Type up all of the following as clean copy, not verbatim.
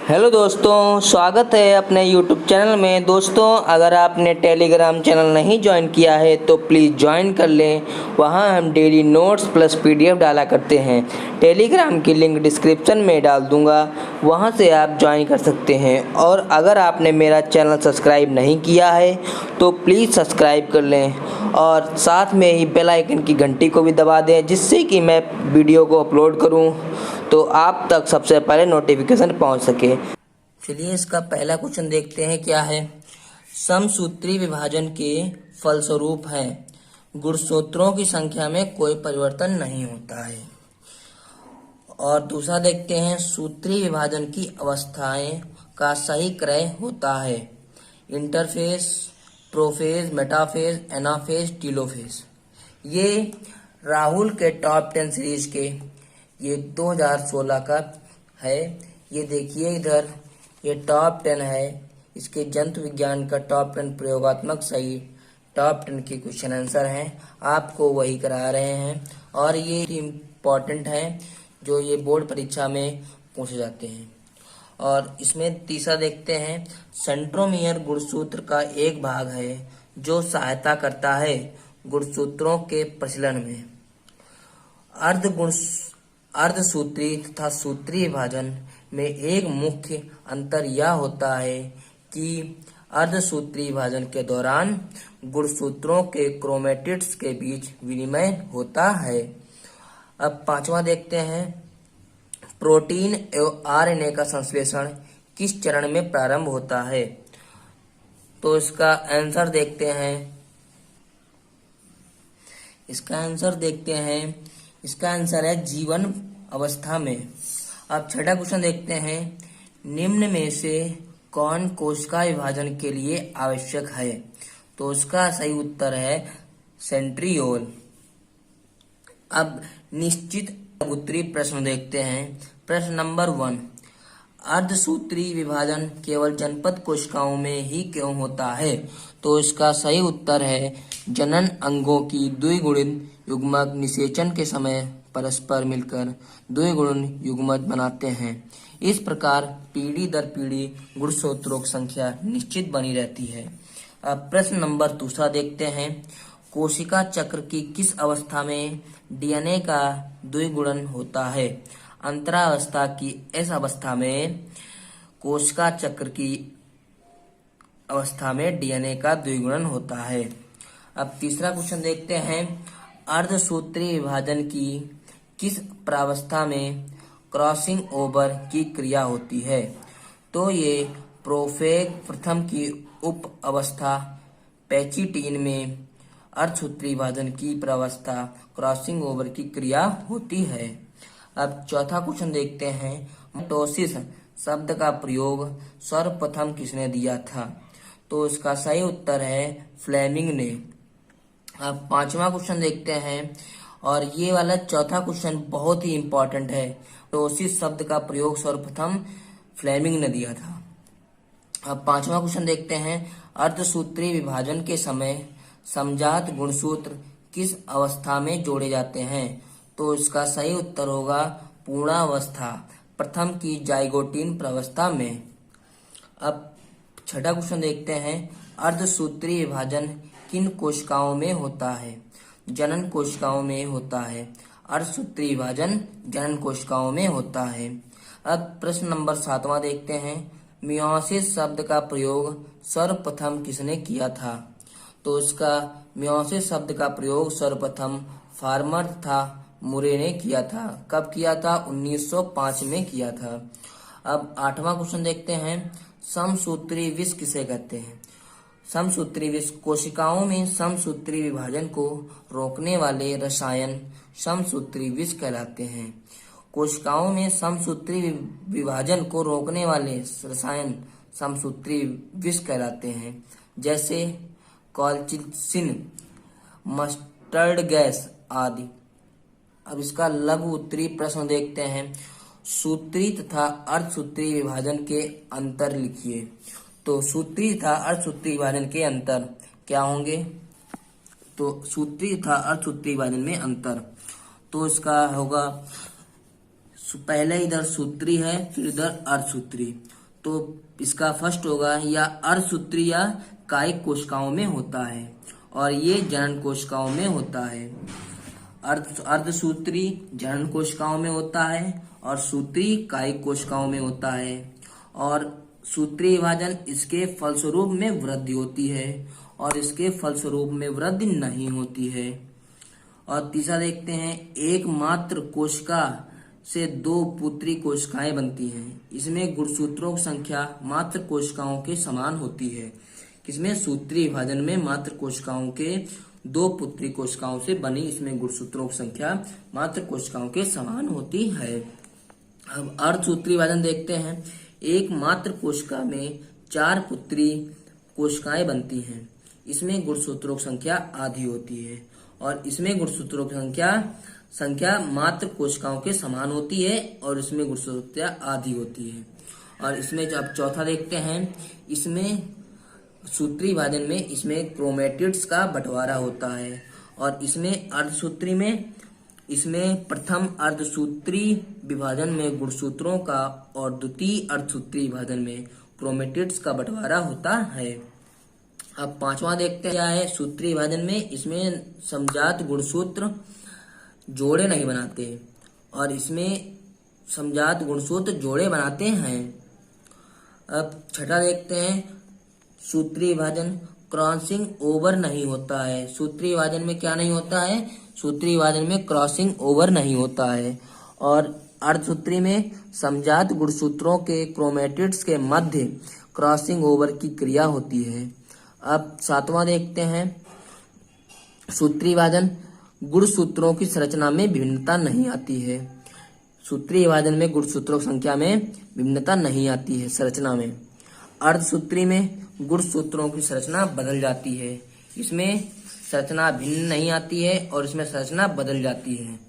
Hello दोस्तों, स्वागत है अपने यूट्यूब चैनल में। दोस्तों, अगर आपने टेलीग्राम चैनल नहीं ज्वाइन किया है तो प्लीज़ ज्वाइन कर लें। वहां हम डेली नोट्स प्लस पीडीएफ डाला करते हैं। टेलीग्राम की लिंक डिस्क्रिप्शन में डाल दूंगा, वहां से आप ज्वाइन कर सकते हैं। और अगर आपने मेरा चैनल सब्सक्राइब नहीं किया है तो प्लीज़ सब्सक्राइब कर लें और साथ में ही बेल आइकन की घंटी को भी दबा दें, जिससे कि मैं वीडियो को अपलोड करूं तो आप तक सबसे पहले नोटिफिकेशन पहुंच सके। चलिए इसका पहला क्वेश्चन देखते हैं क्या है। समसूत्री विभाजन के फलस्वरूप है गुणसूत्रों की संख्या में कोई परिवर्तन नहीं होता है। और दूसरा देखते हैं, सूत्री विभाजन की अवस्थाएं का सही क्रय होता है। Interface, prophase, metaphase, anaphase, telophase. ये राहुल के टॉप 10 सीरीज के ये 2016 का है। ये देखिए इधर, ये टॉप 10 है। इसके जंतु विज्ञान का टॉप 10 प्रयोगात्मक सही टॉप 10 के क्वेश्चन आंसर हैं, आपको वही करा रहे हैं। और ये इम्पोर्टेंट है जो ये बोर्ड परीक्षा में पूछे जाते हैं। और इसमें तीसरा देखते हैं, सेंट्रोमियर गुणसूत्र का एक भाग है जो सहायता करता है गुणसूत्रों के प्रचलन में। अर्धसूत्री तथा सूत्री विभाजन में एक मुख्य अंतर यह होता है कि अर्धसूत्री विभाजन के दौरान गुणसूत्रों के क्रोमेटिड्स के बीच विनिमय होता है। अब पांचवा देखते हैं, प्रोटीन एवं आरएनए का संश्लेषण किस चरण में प्रारंभ होता है। तो इसका आंसर देखते हैं। इसका आंसर है जीवन अवस्था में। अब छठा क्वेश्चन देखते हैं, निम्न में से कौन कोशिका विभाजन के लिए आवश्यक है। तो इसका सही उत्तर है सेंट्रियोल। अब निश्चित उत्तरी प्रश्न देखते हैं। प्रश्न नंबर 1, अर्धसूत्री विभाजन केवल जनपद कोशिकाओं में ही क्यों होता है। तो इसका सही उत्तर है जनन अंगों की द्विगुणित युग्मक निषेचन के समय परस्पर मिलकर द्विगुणित युग्मक बनाते हैं। इस प्रकार पीढ़ी दर पीढ़ी गुणसूत्रों की संख्या निश्चित बनी रहती है। अब प्रश्न नंबर दूसरा देखते हैं, कोशिका चक्र की किस अवस्था में डीएनए का द्विगुणन होता है। अंतरावस्था की इस अवस्था में कोशिका चक्र की अवस्था में डीएनए का द्विगुणन होता है। अब तीसरा क्वेश्चन देखते हैं, अर्धसूत्री विभाजन की किस प्रावस्था में क्रॉसिंग ओवर की क्रिया होती है। तो ये प्रोफेज प्रथम की उप अवस्था पैचिटीन में अर्धसूत्री विभाजन की प्रावस्था क्रॉसिंग ओवर की क्रिया होती है। अब चौथा क्वेश्चन देखते हैं, माइटोसिस शब्द का प्रयोग सर्वप्रथम किसने दिया था। तो इसका सही उत्तर है फ्लेमिंग ने। अब पांचवा क्वेश्चन देखते हैं, और ये वाला चौथा क्वेश्चन बहुत ही इंपॉर्टेंट है। माइटोसिस शब्द का प्रयोग सर्वप्रथम फ्लेमिंग ने दिया था। अब पांचवा क्वेश्चन देखते हैं, अर्धसूत्री विभाजन के समय समजात गुणसूत्र किस अवस्था में जोड़े जाते हैं। तो इसका सही उत्तर होगा पूर्णावस्था, प्रथम की जाइगोटीन प्रावस्था में। अब छठा क्वेश्चन देखते हैं, अर्धसूत्री विभाजन किन कोशिकाओं में होता है। जनन कोशिकाओं में होता है। अर्धसूत्री विभाजन जनन कोशिकाओं में होता है। अब प्रश्न नंबर 7वां देखते हैं, मियोसिस शब्द का प्रयोग सर्वप्रथम किसने किया था। तो इसका मियोसिस शब्द का प्रयोग सर्वप्रथम फार्मर तथा मुरे ने किया था। कब किया था? 1905 में किया था। अब 8वां क्वेश्चन देखते हैं, समसूत्री विष किसे कहते हैं। समसूत्री विष कोशिकाओं में समसूत्री विभाजन को रोकने वाले रसायन समसूत्री विष कहलाते हैं। कोशिकाओं में समसूत्री विभाजन को रोकने वाले रसायन समसूत्री विष कहलाते हैं, जैसे कॉलचिसिन, मस्टर्ड गैस आदि। अब इसका लघु उत्तरी प्रश्न देखते हैं, सूत्री तथा अर्धसूत्री विभाजन के अंतर लिखिए। तो सूत्री तथा अर्धसूत्री विभाजन के अंतर क्या होंगे। तो सूत्री तथा अर्धसूत्री विभाजन में अंतर, तो इसका होगा पहले इधर सूत्री है, फिर इधर अर्धसूत्री। तो इसका फर्स्ट होगा या अर्धसूत्री या कायिक कोशिकाओं में होता है, और ये जनन कोशिकाओं में होता है। अर्धसूत्री जनन कोशिकाओं में होता है और सूत्री कायिक कोशिकाओं में होता है, और सूत्री विभाजन इसके फलस्वरूप में वृद्धि होती है और इसके फलस्वरूप में वृद्धि नहीं होती है। और तीसरा देखते हैं, एक मात्र कोशिका से दो पुत्री कोशिकाएं बनती हैं। इसमें गुणसूत्रों की संख्या मात्र कोशिकाओं के समान होती है। किसमें? सूत्री विभाजन में मात्र कोशिकाओं के दो पुत्री कोशिकाओं से बनी इसमें गुणसूत्रों की संख्या मात्र कोशिकाओं के समान होती है। अब अर्धसूत्री विभाजन देखते हैं। एक मात्र कोशिका में 4 पुत्री कोशिकाएं बनती हैं। इसमें गुणसूत्रों की संख्या आधी होती है और इसमें गुणसूत्रों की संख्या मात्र कोशिकाओं के समान होती है और इसमें गुणसूत्रों आधी होती है। और इसमें जब चौथा देखते हैं, इसमें सूत्री विभाजन में इसमें क्रोमेटिड्स का बंटवारा होता है, और इसमें अर्धसूत्री में इसमें प्रथम अर्धसूत्री विभाजन में गुणसूत्रों का और द्वितीय अर्धसूत्री विभाजन में क्रोमेटिड्स का बंटवारा होता है। अब पांचवा देखते हैं क्या है सूत्री विभाजन में। इसमें समजात गुणसूत्र जोड़े नहीं बनाते और इसमें समजात गुणसूत्र जोड़े बनाते हैं। अब छठा देखते हैं, सूत्री विभाजन क्रॉसिंग ओवर नहीं होता है। सूत्री विभाजन में क्या नहीं होता है? सूत्री विभाजन में क्रॉसिंग ओवर नहीं होता है। और अर्धसूत्री में समजात गुणसूत्रों के क्रोमेटिड्स के मध्य क्रॉसिंग ओवर की क्रिया होती है। अब सातवां देखते हैं, सूत्री विभाजन गुणसूत्रों की संरचना में भिन्नता नहीं आती है। सूत्री विभाजन में गुणसूत्रों की संख्या में भिन्नता नहीं आती है संरचना में। अर्धसूत्री में गुणसूत्रों की संरचना बदल जाती है। इसमें संरचना भिन्न नहीं आती है और इसमें संरचना बदल जाती है।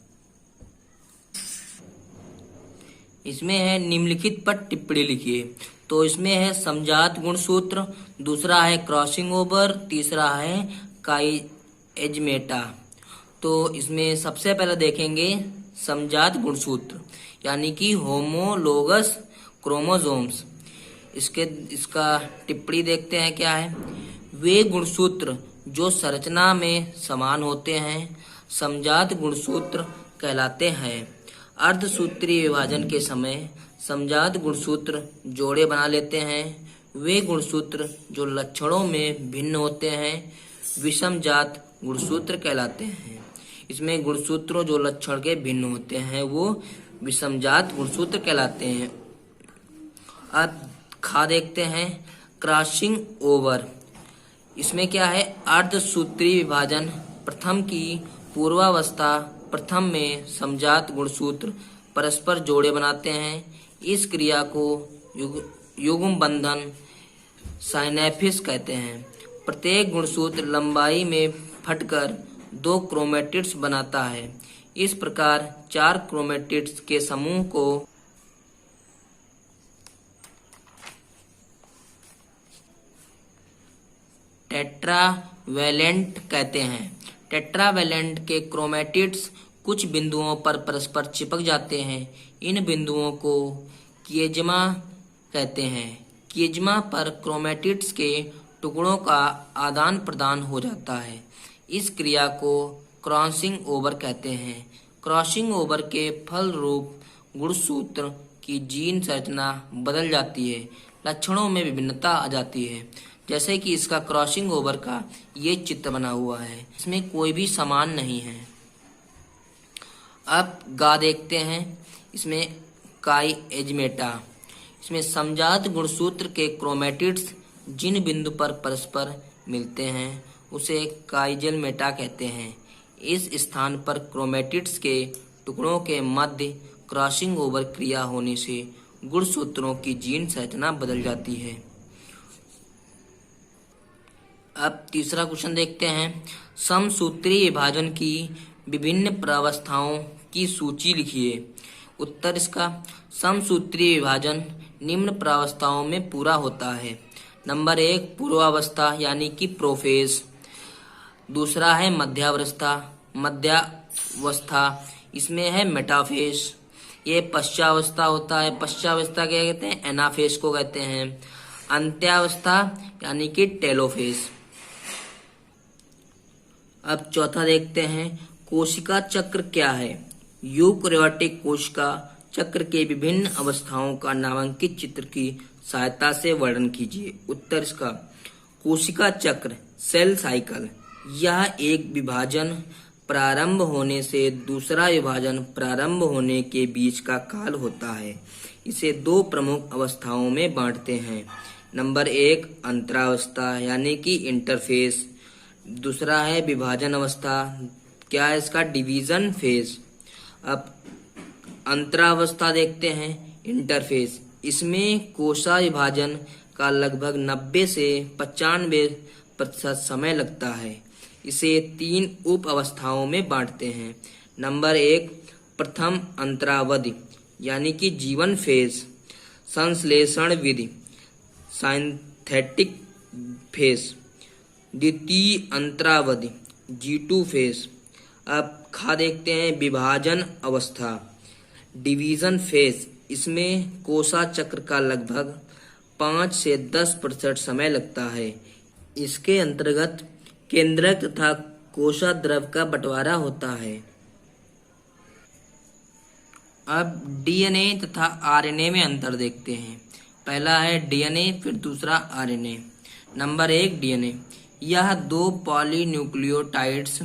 इसमें है निम्नलिखित पर टिप्पणी लिखिए। तो इसमें है समजात गुणसूत्र, दूसरा है क्रॉसिंग ओवर, तीसरा है काइएजमेटा। तो इसमें सबसे पहले देखेंगे समजात गुणसूत्र यानी कि होमोलोगस क्रोमोसोम्स। इसका टिप्पणी देखते हैं क्या है। वे गुणसूत्र जो संरचना में समान होते हैं समजात गुणसूत्र कहलाते हैं। अर्धसूत्री विभाजन के समय समजात गुणसूत्र जोड़े बना लेते हैं। वे गुणसूत्र जो लक्षणों में भिन्न होते हैं विषमजात गुणसूत्र कहलाते हैं। इसमें गुणसूत्रों जो लक्षण के भिन्न होते हैं वो विषमजात गुणसूत्र कहलाते हैं। अब खा देखते हैं क्रॉसिंग ओवर। इसमें क्या है, अर्धसूत्री विभाजन प्रथम की पूर्वावस्था प्रथम में समजात गुणसूत्र परस्पर जोड़े बनाते हैं। इस क्रिया को युग्म बंधन साइनेफिस कहते हैं। प्रत्येक गुणसूत्र लंबाई में फटकर 2 क्रोमेटिड्स बनाता है। इस प्रकार 4 क्रोमेटिड्स के समूह को टेट्रावैलेंट कहते हैं। टेट्रावैलेंट के क्रोमेटिड्स कुछ बिंदुओं पर परस्पर चिपक जाते हैं। इन बिंदुओं को किएज्मा कहते हैं। किएज्मा पर क्रोमेटिड्स के टुकड़ों का आदान प्रदान हो जाता है। इस क्रिया को क्रॉसिंग ओवर कहते हैं। क्रॉसिंग ओवर के फल रूप गुणसूत्र की जीन संरचना बदल जाती है, लक्षणों में विभिन्नता आ जाती है। जैसे कि इसका क्रॉसिंग ओवर का ये चित्र बना हुआ है, इसमें कोई भी समान नहीं है। अब गा देखते हैं। इसमें काइएजमेटा। इसमें समजात गुणसूत्र के क्रोमेटिड्स जिन बिंदु पर परस्पर मिलते हैं उसे काइएजमेटा कहते हैं। इस स्थान पर क्रोमेटिड्स के टुकड़ों के मध्य क्रॉसिंग ओवर क्रिया होने से गुणसूत्रों की जीन संरचना बदल जाती है। अब तीसरा क्वेश्चन देखते हैं। समसूत्री विभाजन की विभिन्न प्रावस्थाओं की सूची लिखिए। उत्तर इसका, समसूत्री विभाजन निम्न प्रावस्थाओं में पूरा होता है। नंबर 1 पूर्वावस्था यानी कि प्रोफेज। दूसरा है मध्यावस्था। इसमें है मेटाफेज ये पश्चावस्था होता है। पश्चावस्था क्या कहते हैं? एनाफेज को कहते हैं। अंत्यावस्था यानी कि टेलोफेज। अब चौथा देखते हैं, कोशिका चक्र क्या है? यूकैरियोटिक कोशिका चक्र के विभिन्न अवस्थाओं का नामांकित चित्र की सहायता से वर्णन कीजिए। उत्तर इसका, कोशिका चक्र सेल साइकिल, यह एक विभाजन प्रारंभ होने से दूसरा विभाजन प्रारंभ होने के बीच का काल होता है। इसे दो प्रमुख अवस्थाओं में बांटते हैं। नंबर 1 अंतरावस्था यानी कि इंटरफेस, दूसरा है विभाजन अवस्था। क्या है इसका? Division phase. अब अंतरावस्था देखते हैं, इंटरफेस। इसमें कोशिका विभाजन का लगभग 90 से 95% समय लगता है। इसे 3 उप अवस्थाओं में बांटते हैं। नंबर 1 प्रथम अंतरावधि यानी कि जीवन फेज, संश्लेषण विधि सिंथेटिक फेज। द्वितीय अंतरावधि G2 फेज। अब देखते हैं विभाजन अवस्था, डिवीजन फेज। इसमें कोशिका चक्र का लगभग 5 से 10% समय लगता है। इसके अंतर्गत केंद्रक तथा कोशिका द्रव का बंटवारा होता है। अब डीएनए तथा आरएनए में अंतर देखते हैं। पहला है डीएनए, फिर दूसरा आरएनए। नंबर 1 डीएनए, यह 2 पॉलीन्यूक्लियोटाइड्स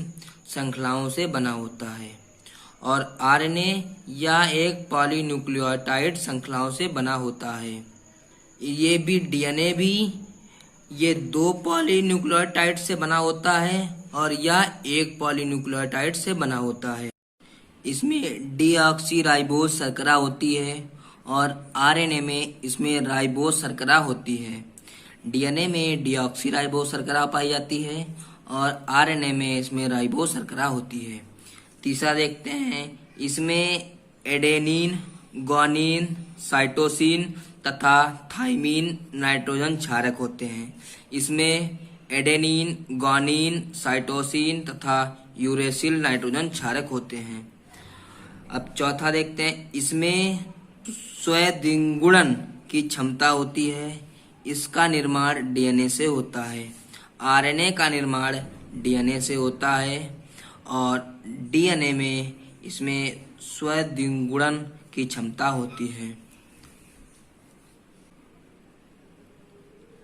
श्रृंखलाओं से बना होता है। और आरएनए यह एक पॉलीन्यूक्लियोटाइड श्रृंखलाओं से बना होता है। ये भी डीएनए भी ये 2 पॉलीन्यूक्लियोटाइड से बना होता है और यह एक पॉलीन्यूक्लियोटाइड से बना होता है। इसमें डीऑक्सीराइबोज शर्करा होती है और आरएनए में इसमें राइबोज शर्करा होती है। डीएनए में डीऑक्सीराइबोज शर्करा पाई जाती है और आरएनए में इसमें राइबोज शर्करा होती है। तीसरा देखते हैं, इसमें एडेनिन, ग्वानिन, साइटोसिन तथा थाइमिन नाइट्रोजन क्षारक होते हैं। इसमें एडेनिन, ग्वानिन, साइटोसिन तथा यूरेसिल नाइट्रोजन क्षारक होते हैं। अब चौथा देखते हैं, इसमें स्वेदीकरण की क्षमता होती है। इसका निर्माण डीएनए से होता है। आरएनए का निर्माण डीएनए से होता है और डीएनए में इसमें स्वेदीकरण की क्षमता होती है।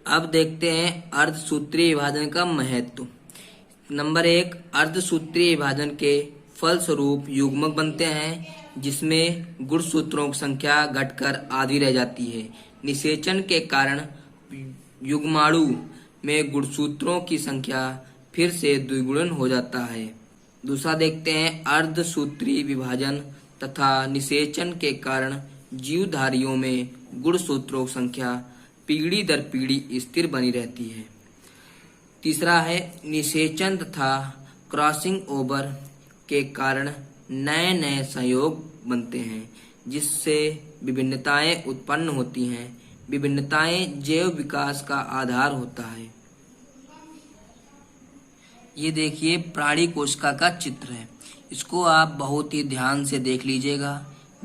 अब देखते हैं अर्धसूत्रीय विभाजन का महत्व। नंबर 1 अर्धसूत्रीय विभाजन के फलस्वरूप युग्मक बनते हैं जिसमें गुणसूत्रों की संख्या घटकर आधी रह जाती है। निषेचन के कारण युग्माणु में गुणसूत्रों की संख्या फिर से द्विगुणन हो जाता है। दूसरा देखते हैं, अर्धसूत्रीय विभाजन तथा निषेचन के कारण जीवधारियों में गुणसूत्रों की संख्या पीढ़ी दर पीढ़ी स्थिर बनी रहती है। तीसरा है, निषेचन तथा क्रॉसिंग ओवर के कारण नए नए संयोग बनते हैं जिससे विभिन्नताएं उत्पन्न होती हैं। विभिन्नताएं जैव विकास का आधार होता है। ये देखिए प्राणी कोशिका का चित्र है। इसको आप बहुत ही ध्यान से देख लीजिएगा।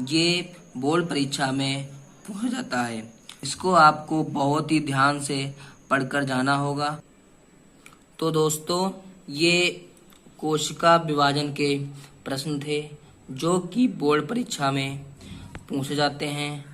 ये बोर्ड परीक्षा में पूछा जाता है। इसको आपको बहुत ही ध्यान से पढ़कर जाना होगा। तो दोस्तों, ये कोशिका विभाजन के प्रश्न थे जो कि बोर्ड परीक्षा में पूछे जाते हैं।